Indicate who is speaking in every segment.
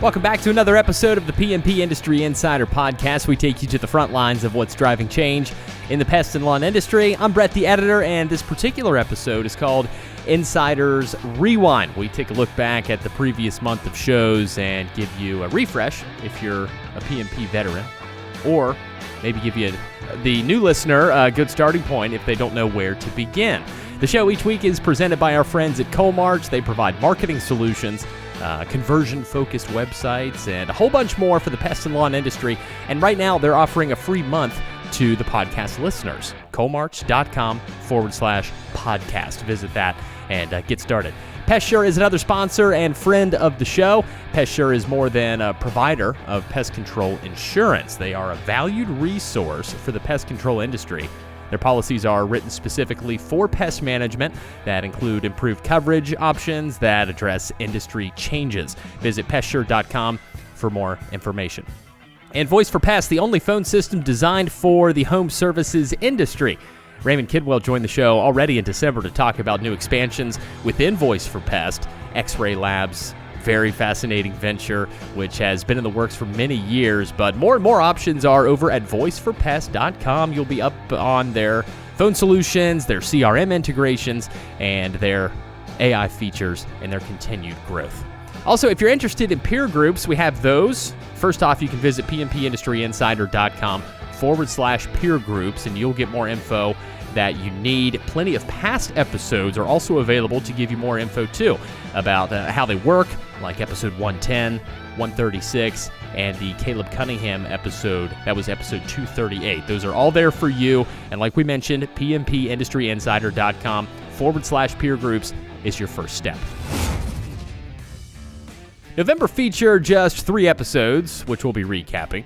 Speaker 1: Welcome back to another episode of the PMP Industry Insider Podcast. We take you to the front lines of what's driving change in the pest and lawn industry. I'm Brett, the editor, and this particular episode is called Insiders Rewind. We take a look back at the previous month of shows and give you a refresh if you're a PMP veteran, or maybe give you the new listener a good starting point if they don't know where to begin. The show each week is presented by our friends at Coalmarch. They provide marketing solutions, conversion-focused websites, and a whole bunch more for the pest and lawn industry. And right now, they're offering a free month to the podcast listeners. Coalmarch.com/podcast. Visit that and get started. PestSure is another sponsor and friend of the show. PestSure is more than a provider of pest control insurance. They are a valued resource for the pest control industry. Their policies are written specifically for pest management that include improved coverage options that address industry changes. Visit PestSure.com for more information. And Voice for Pest, the only phone system designed for the home services industry. Raymond Kidwell joined the show already in December to talk about new expansions within Voice for Pest, X-Ray Labs. Very fascinating venture, which has been in the works for many years, but more and more options are over at voiceforpest.com. You'll be up on their phone solutions, their CRM integrations, and their AI features and their continued growth. Also, if you're interested in peer groups, we have those. First off, you can visit pmpindustryinsider.com/peer groups, and you'll get more info that you need. Plenty of past episodes are also available to give you more info too about how they work, like episode 110, 136, and the Caleb Cunningham episode. That was episode 238. Those are all there for you. And like we mentioned, pmpindustryinsider.com/peer groups is your first step. November featured just 3 episodes, which we'll be recapping.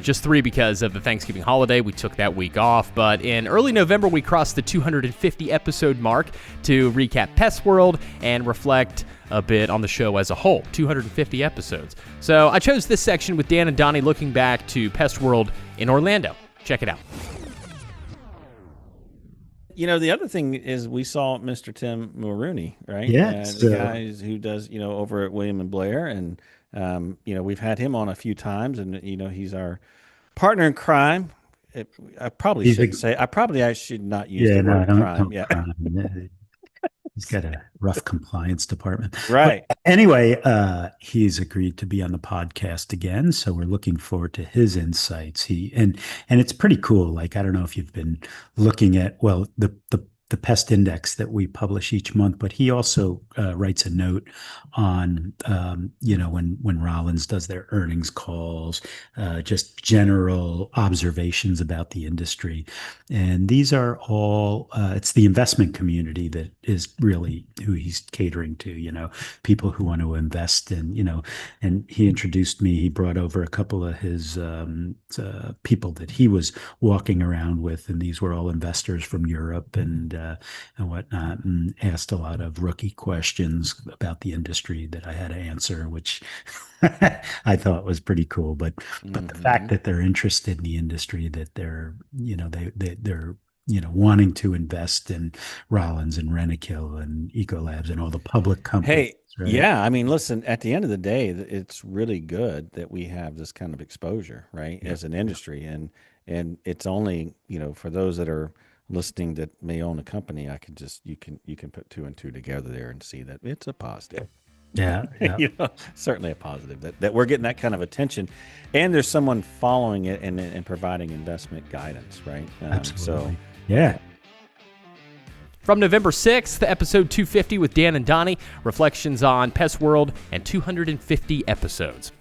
Speaker 1: Just 3 because of the Thanksgiving holiday. We took that week off, but in early November, we crossed the 250 episode mark to recap PestWorld and reflect a bit on the show as a whole. 250 episodes. So I chose this section with Dan and Donnie looking back to PestWorld in Orlando. Check it out.
Speaker 2: You know, the other thing is we saw Mr. Tim Mulrooney, right?
Speaker 3: Yes.
Speaker 2: The guy who does, over at William and Blair, and we've had him on a few times, and he's our partner in crime. I should not use the word crime. Yeah.
Speaker 3: Crime. He's got a rough compliance department.
Speaker 2: Right.
Speaker 3: But anyway, he's agreed to be on the podcast again, so we're looking forward to his insights. And it's pretty cool. Like, I don't know if you've been looking at the pest index that we publish each month, but he also writes a note on when Rollins does their earnings calls, just general observations about the industry. And these are all it's the investment community that is really who he's catering to, people who want to invest in, and he introduced me. He brought over a couple of his people that he was walking around with, and these were all investors from Europe and whatnot, and asked a lot of rookie questions about the industry that I had to answer, which I thought was pretty cool. But the fact that they're interested in the industry, that they're they're wanting to invest in Rollins and Rentokil and Ecolabs and all the public companies.
Speaker 2: Hey,
Speaker 3: right?
Speaker 2: yeah. I mean, listen, at the end of the day, it's really good that we have this kind of exposure, right, as an industry. And it's only, for those that are listening that may own a company, you can put 2 and 2 together there and see that it's a positive.
Speaker 3: Yeah.
Speaker 2: Certainly a positive that we're getting that kind of attention, and there's someone following it and providing investment guidance, right?
Speaker 3: Absolutely. Yeah.
Speaker 1: From November 6th, episode 250 with Dan and Donnie, reflections on PestWorld and 250 episodes.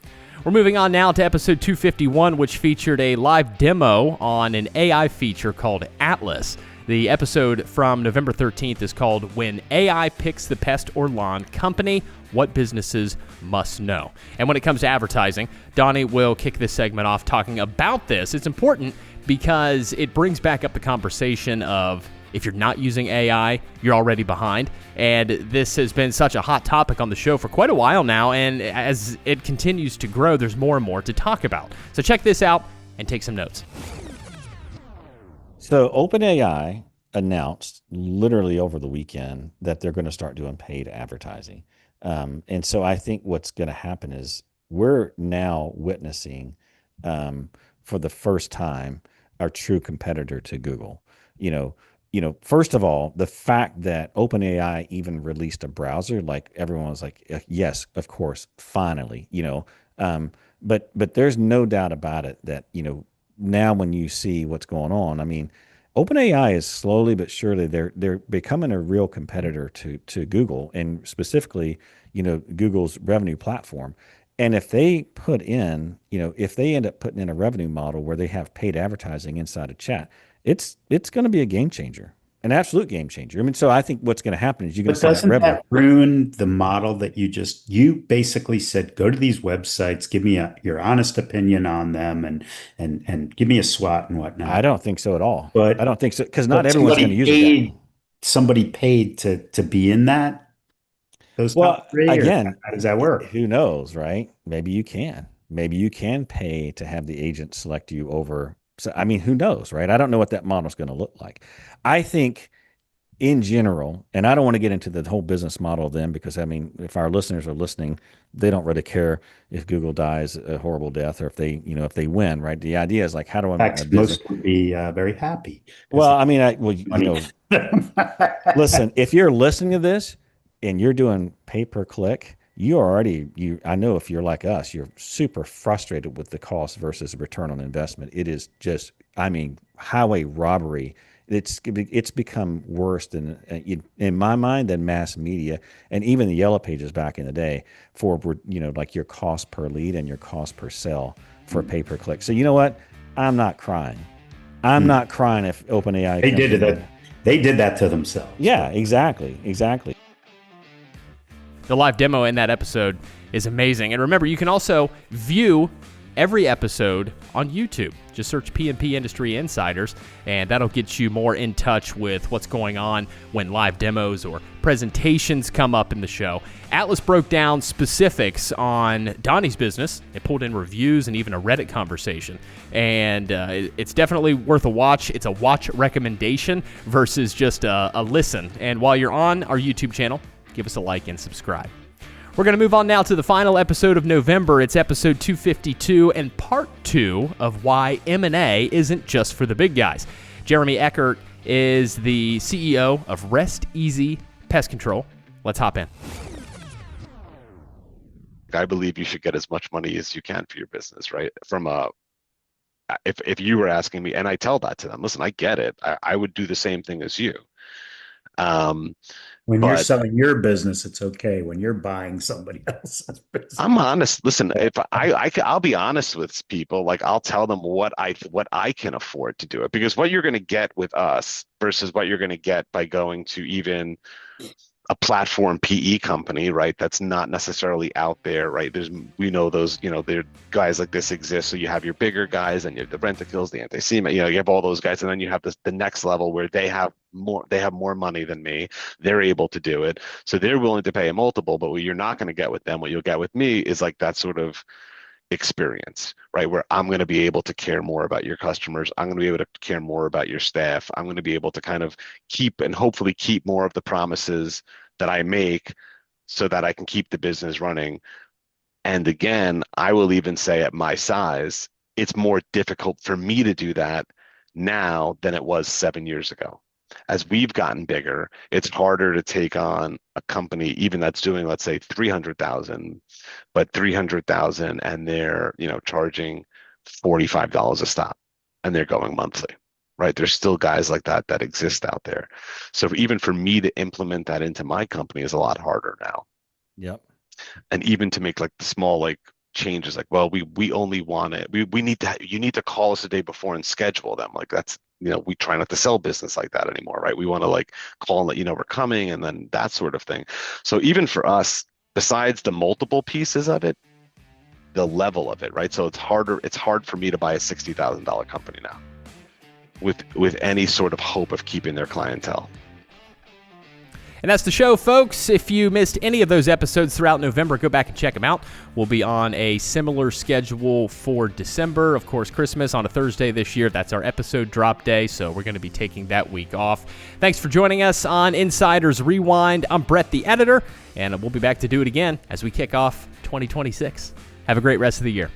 Speaker 1: We're moving on now to episode 251, which featured a live demo on an AI feature called Atlas. The episode from November 13th is called When AI Picks the Pest or Lawn Company, What Businesses Must Know. And when it comes to advertising, Donnie will kick this segment off talking about this. It's important because it brings back up the conversation of if you're not using AI, you're already behind. And this has been such a hot topic on the show for quite a while now. And as it continues to grow, there's more and more to talk about. So check this out and take some notes.
Speaker 2: So OpenAI announced literally over the weekend that they're going to start doing paid advertising. And so I think what's going to happen is we're now witnessing, for the first time, our true competitor to Google. You know, first of all, the fact that OpenAI even released a browser, like everyone was like, yes, of course, finally, but there's no doubt about it that, now when you see what's going on, I mean, OpenAI is slowly but surely they're becoming a real competitor to Google, and specifically, Google's revenue platform. And if they put in, if they end up putting in a revenue model where they have paid advertising inside of chat, it's going to be a game changer, an absolute game changer. I mean, so I think what's going to happen is you're going to
Speaker 3: But
Speaker 2: see that
Speaker 3: doesn't
Speaker 2: revenue.
Speaker 3: that ruin the model that you basically said, go to these websites, give me your honest opinion on them and give me a SWOT and
Speaker 2: I
Speaker 3: whatnot.
Speaker 2: don't think so at all. I
Speaker 3: But
Speaker 2: don't think so because not
Speaker 3: but
Speaker 2: everyone's going to use it that.
Speaker 3: somebody paid to be in those top
Speaker 2: Well,
Speaker 3: three, or
Speaker 2: again,
Speaker 3: how does that work?
Speaker 2: who knows, right? Maybe you can. Maybe you can pay to have the agent select you over. So, I mean, who knows, right? I don't know what that model is going to look like. I think in general, and I don't want to get into the whole business model of them because, I mean, if our listeners are listening, they don't really care if Google dies a horrible death or if they win, right? The idea is like, how do I
Speaker 3: In
Speaker 2: make my
Speaker 3: fact,
Speaker 2: business?
Speaker 3: most would be very happy because
Speaker 2: Well,
Speaker 3: they
Speaker 2: I mean,
Speaker 3: money.
Speaker 2: listen, if you're listening to this and you're doing pay per click, I know if you're like us, you're super frustrated with the cost versus return on investment. It is just, I mean, highway robbery. It's become worse than, in my mind, than mass media and even the Yellow Pages back in the day for, like your cost per lead and your cost per sell for pay per click. So you know what? I'm not crying. I'm not crying if OpenAI
Speaker 3: They
Speaker 2: comes
Speaker 3: did
Speaker 2: in.
Speaker 3: that. They did that to themselves.
Speaker 2: Yeah, exactly.
Speaker 1: The live demo in that episode is amazing. And remember, you can also view every episode on YouTube. Just search P&P Industry Insiders, and that'll get you more in touch with what's going on when live demos or presentations come up in the show. Atlas broke down specifics on Donnie's business. It pulled in reviews and even a Reddit conversation. And it's definitely worth a watch. It's a watch recommendation versus just a listen. And while you're on our YouTube channel, give us a like and subscribe. We're going to move on now to the final episode of November. It's episode 252 and part 2 of why M&A isn't just for the big guys. Jeremy Eckert is the CEO of Rest Easy Pest Control. Let's hop in.
Speaker 4: I believe you should get as much money as you can for your business, right? If you were asking me, and I tell that to them, listen, I get it. I would do the same thing as you.
Speaker 3: When you're
Speaker 4: But
Speaker 3: selling your business, it's okay. When you're buying somebody else's business,
Speaker 4: I'm honest. Listen, if I'll be honest with people. Like I'll tell them what I can afford to do it, because what you're going to get with us versus what you're going to get by going to even a platform PE company, right? That's not necessarily out there, right? We know those, there guys like this exist. So you have your bigger guys, and you have the Rentokils, the Antecema, you have all those guys, and then you have the next level where they have more money than me. They're able to do it, so they're willing to pay a multiple. But what you're not going to get with them, what you'll get with me, is like that sort of experience, right? Where I'm going to be able to care more about your customers. I'm going to be able to care more about your staff. I'm going to be able to kind of keep and hopefully keep more of the promises that I make so that I can keep the business running. And again, I will even say at my size, it's more difficult for me to do that now than it was 7 years ago. As we've gotten bigger, it's harder to take on a company, even that's doing, let's say, 300,000, but 300,000, and they're, charging $45 a stop, and they're going monthly, right? There's still guys like that exist out there. So even for me to implement that into my company is a lot harder now.
Speaker 2: Yep.
Speaker 4: And even to make like the small changes, like, well, we only want it. You need to call us a day before and schedule them. Like that's, we try not to sell business like that anymore, right? We want to call and let you know we're coming, and then that sort of thing. So even for us, besides the multiple pieces of it, the level of it, right? So it's hard for me to buy a $60,000 company now with any sort of hope of keeping their clientele.
Speaker 1: And that's the show, folks. If you missed any of those episodes throughout November, go back and check them out. We'll be on a similar schedule for December. Of course, Christmas on a Thursday this year. That's our episode drop day, so we're going to be taking that week off. Thanks for joining us on Insiders Rewind. I'm Brett, the editor, and we'll be back to do it again as we kick off 2026. Have a great rest of the year.